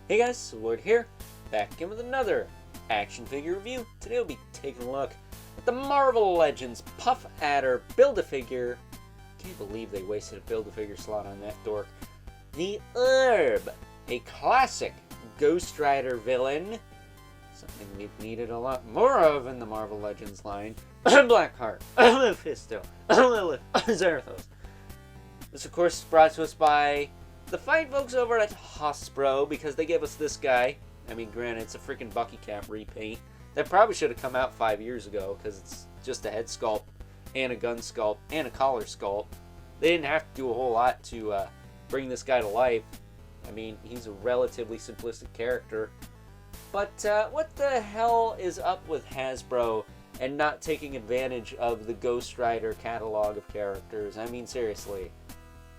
Hey guys, Lord here, back again with another action figure review. Today we'll be taking a look at the Marvel Legends Puff Adder Build-A-Figure. Can't believe they wasted a Build-A-Figure slot on that dork. The Herb, a classic Ghost Rider villain. Something we've needed a lot more of in the Marvel Legends line. Blackheart, Mephisto, Lilith, Zarathos. This of course is brought to us by the fine folks over at Hasbro, because they gave us this guy. I mean, granted, it's a freaking Bucky Cap repaint. That probably should have come out 5 years ago, because it's just a head sculpt, and a gun sculpt, and a collar sculpt. They didn't have to do a whole lot to bring this guy to life. I mean, he's a relatively simplistic character. But what the hell is up with Hasbro and not taking advantage of the Ghost Rider catalog of characters? I mean, seriously.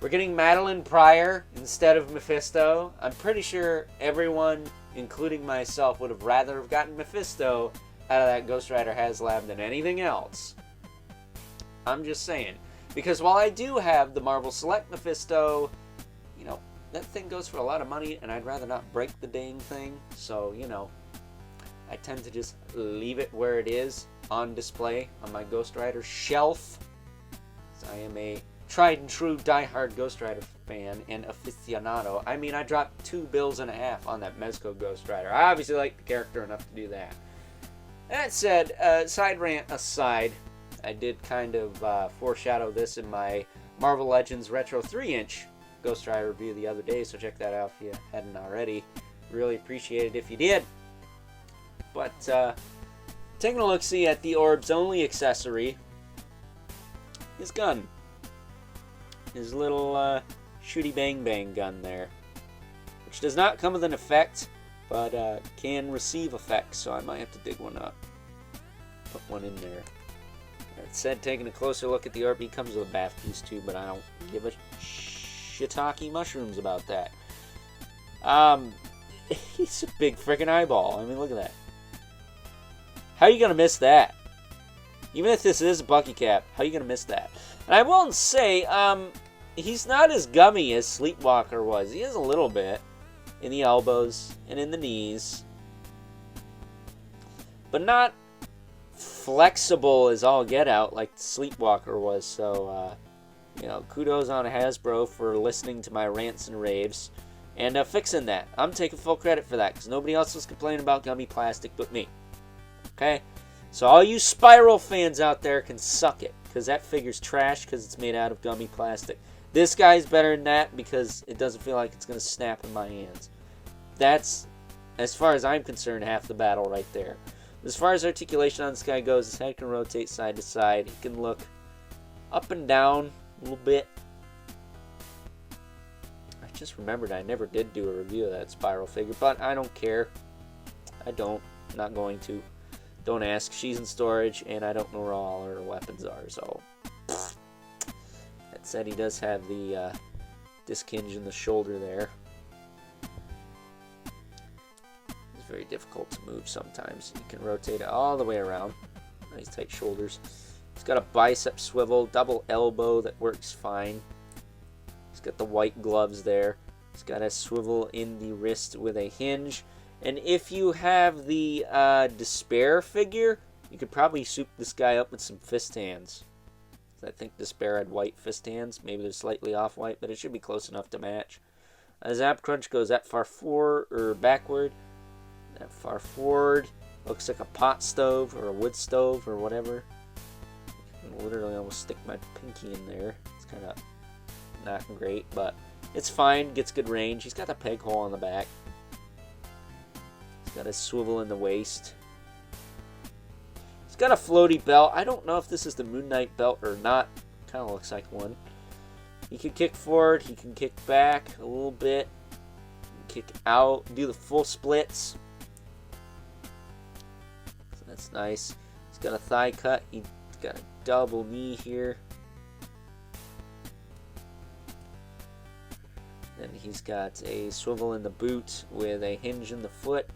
We're getting Madeline Pryor instead of Mephisto. I'm pretty sure everyone, including myself, would have rather have gotten Mephisto out of that Ghost Rider HasLab than anything else. I'm just saying. Because while I do have the Marvel Select Mephisto, you know, that thing goes for a lot of money, and I'd rather not break the dang thing. So, you know, I tend to just leave it where it is, on display on my Ghost Rider shelf. So I am a tried and true diehard Ghost Rider fan and aficionado. I mean, I dropped 2.5 bills on that Mezco Ghost Rider. I obviously like the character enough to do that. That said, side rant aside, I did kind of foreshadow this in my Marvel Legends Retro 3-inch Ghost Rider review the other day, so check that out if you hadn't already. Really appreciate it if you did. But taking a look-see at the Orb's only accessory, his gun. His little shooty bang bang gun there, which does not come with an effect, but can receive effects, so I might have to dig one up, put one in there. That said, taking a closer look at the Orb, he comes with a bath piece too, but I don't give a shiitake mushrooms about that. He's a big freaking eyeball. I mean, look at that. How are you gonna miss that? Even if this is a Bucky Cap, how are you gonna miss that? And I won't say, he's not as gummy as Sleepwalker was. He is a little bit in the elbows and in the knees, but not flexible as all get out like Sleepwalker was. So, you know, kudos on Hasbro for listening to my rants and raves and fixing that. I'm taking full credit for that, because nobody else was complaining about gummy plastic but me. Okay? So all you Spiral fans out there can suck it, because that figure's trash because it's made out of gummy plastic. This guy's better than that because it doesn't feel like it's going to snap in my hands. That's, as far as I'm concerned, half the battle right there. As far as articulation on this guy goes, his head can rotate side to side. He can look up and down a little bit. I just remembered I never did do a review of that Spiral figure, but I don't care. I don't. I'm not going to. Don't ask. She's in storage, and I don't know where all her weapons are, so. That said, he does have the disc hinge in the shoulder there. It's very difficult to move sometimes. You can rotate it all the way around. Nice tight shoulders. He's got a bicep swivel, double elbow that works fine. He's got the white gloves there. He's got a swivel in the wrist with a hinge. And if you have the Despair figure, you could probably soup this guy up with some fist hands. I think Despair had white fist hands. Maybe they're slightly off-white, but it should be close enough to match. Zap Crunch goes that far forward, or backward. That far forward. Looks like a pot stove, or a wood stove, or whatever. I can literally almost stick my pinky in there. It's kind of not great, but it's fine. Gets good range. He's got a peg hole on the back. Got a swivel in the waist. He's got a floaty belt. I don't know if this is the Moon Knight belt or not. Kind of looks like one. He can kick forward. He can kick back a little bit. Kick out. Do the full splits. So that's nice. He's got a thigh cut. He's got a double knee here. Then he's got a swivel in the boot with a hinge in the foot.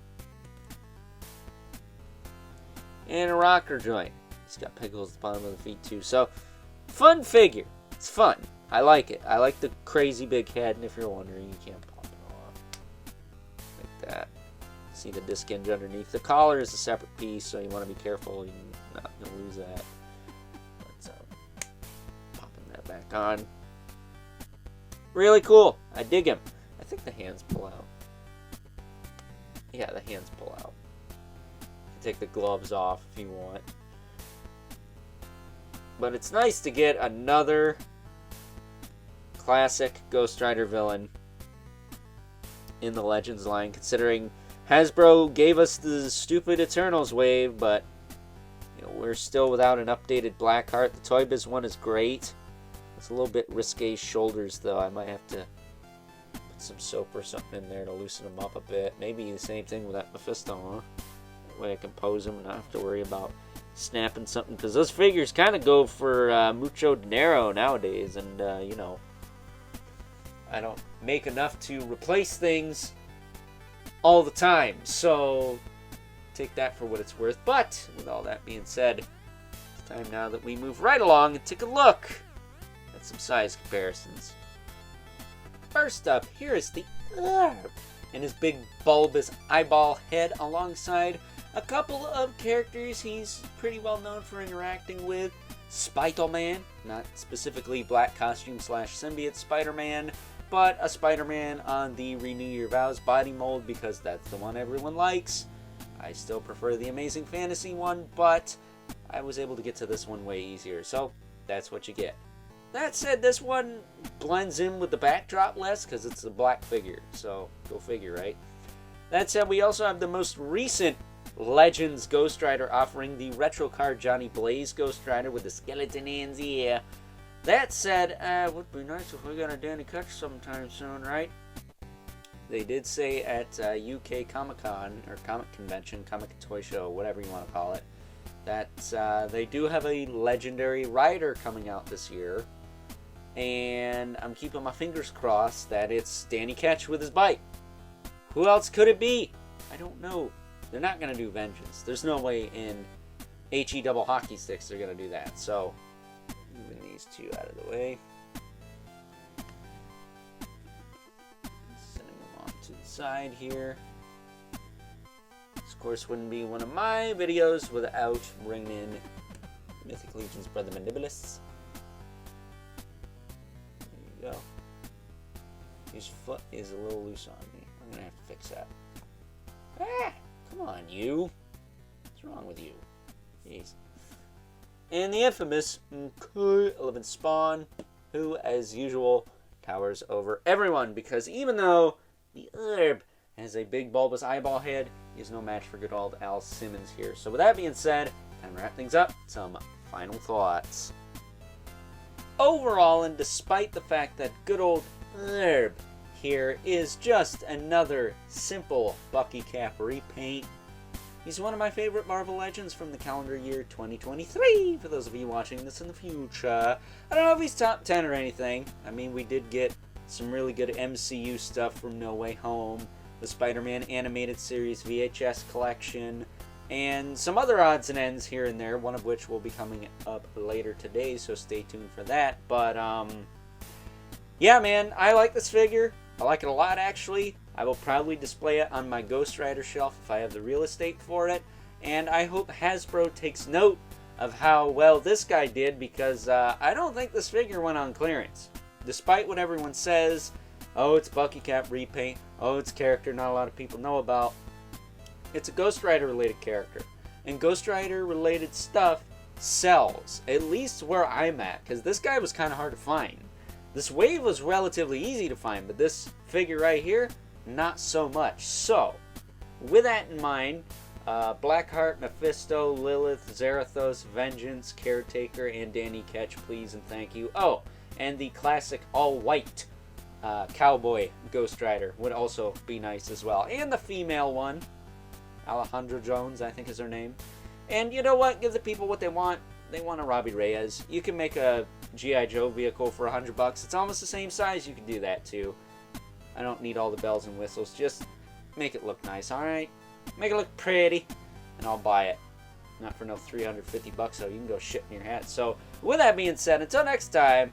And a rocker joint. He's got peg holes at the bottom of the feet too. So, fun figure. It's fun. I like it. I like the crazy big head, and if you're wondering, you can't pop it off. Like See the disc hinge underneath. The collar is a separate piece, so you want to be careful. You're not going to lose that. But, popping that back on. Really cool. I dig him. I think the hands pull out. Yeah, the hands pull out. You can take the gloves off if you want. But it's nice to get another classic Ghost Rider villain in the Legends line, considering Hasbro gave us the stupid Eternals wave, but we're still without an updated Blackheart. The Toy Biz one is great. It's a little bit risque shoulders, though. I might have to put some soap or something in there to loosen them up a bit. Maybe the same thing with that Mephisto, huh? That way I can pose them and not have to worry about snapping something. Because those figures kind of go for mucho dinero nowadays. And, I don't make enough to replace things all the time. So, take that for what it's worth. But, with all that being said, it's time now that we move right along and take a look at some size comparisons. First up, here is the Herb and his big bulbous eyeball head, alongside a couple of characters he's pretty well known for interacting with. Spider-Man, not specifically black costume / symbiote Spider-Man, but a Spider-Man on the Renew Your Vows body mold, because that's the one everyone likes. I still prefer the Amazing Fantasy one, but I was able to get to this one way easier, so that's what you get. That said, this one blends in with the backdrop less because it's a black figure, so go figure, right? That said, we also have the most recent Legends Ghost Rider offering, the retro card Johnny Blaze Ghost Rider with the skeleton hands, yeah. That said, it would be nice if we got a Danny Ketch sometime soon, right? They did say at UK Comic-Con, or Comic Convention, Comic Toy Show, whatever you want to call it, that they do have a legendary rider coming out this year. And I'm keeping my fingers crossed that it's Danny Ketch with his bite. Who else could it be? I don't know. They're not going to do Vengeance. There's no way in HE double hockey sticks they're going to do that. So, moving these two out of the way. Sending them off to the side here. This, of course, wouldn't be one of my videos without bringing in Mythic Legion's Brother Mandibulus. Go. His foot is a little loose on me. I'm gonna have to fix that. Ah! Come on, you. What's wrong with you? Jeez. And the infamous K11 Spawn, who, as usual, towers over everyone, because even though the Herb has a big bulbous eyeball head, he's no match for good old Al Simmons here. So with that being said, time to wrap things up. Some final thoughts. Overall, and despite the fact that good old Herb here is just another simple Bucky Cap repaint, he's one of my favorite Marvel Legends from the calendar year 2023, for those of you watching this in the future. I don't know if he's top 10 or anything. I mean, we did get some really good MCU stuff from No Way Home, the Spider-Man animated series VHS collection, and some other odds and ends here and there, one of which will be coming up later today, so stay tuned for that. But, yeah, man, I like this figure. I like it a lot, actually. I will probably display it on my Ghost Rider shelf if I have the real estate for it. And I hope Hasbro takes note of how well this guy did, because I don't think this figure went on clearance. Despite what everyone says, oh, it's Bucky Cap repaint, oh, it's a character not a lot of people know about. It's a Ghost Rider related character, and Ghost Rider related stuff sells, at least where I'm at, because this guy was kind of hard to find. This wave was relatively easy to find, but this figure right here, not so much. So, with that in mind, Blackheart, Mephisto, Lilith, Zarathos, Vengeance, Caretaker, and Danny Ketch, please and thank you. Oh, and the classic all-white cowboy Ghost Rider would also be nice as well. And the female one, Alejandra Jones, I think is her name. And you know what? Give the people what they want. They want a Robbie Reyes. You can make a G.I. Joe vehicle for $100. It's almost the same size. You can do that too. I don't need all the bells and whistles. Just make it look nice, alright? Make it look pretty, and I'll buy it. Not for no $350 though. You can go shit in your hat. So, with that being said, until next time,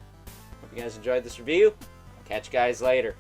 hope you guys enjoyed this review. I'll catch you guys later.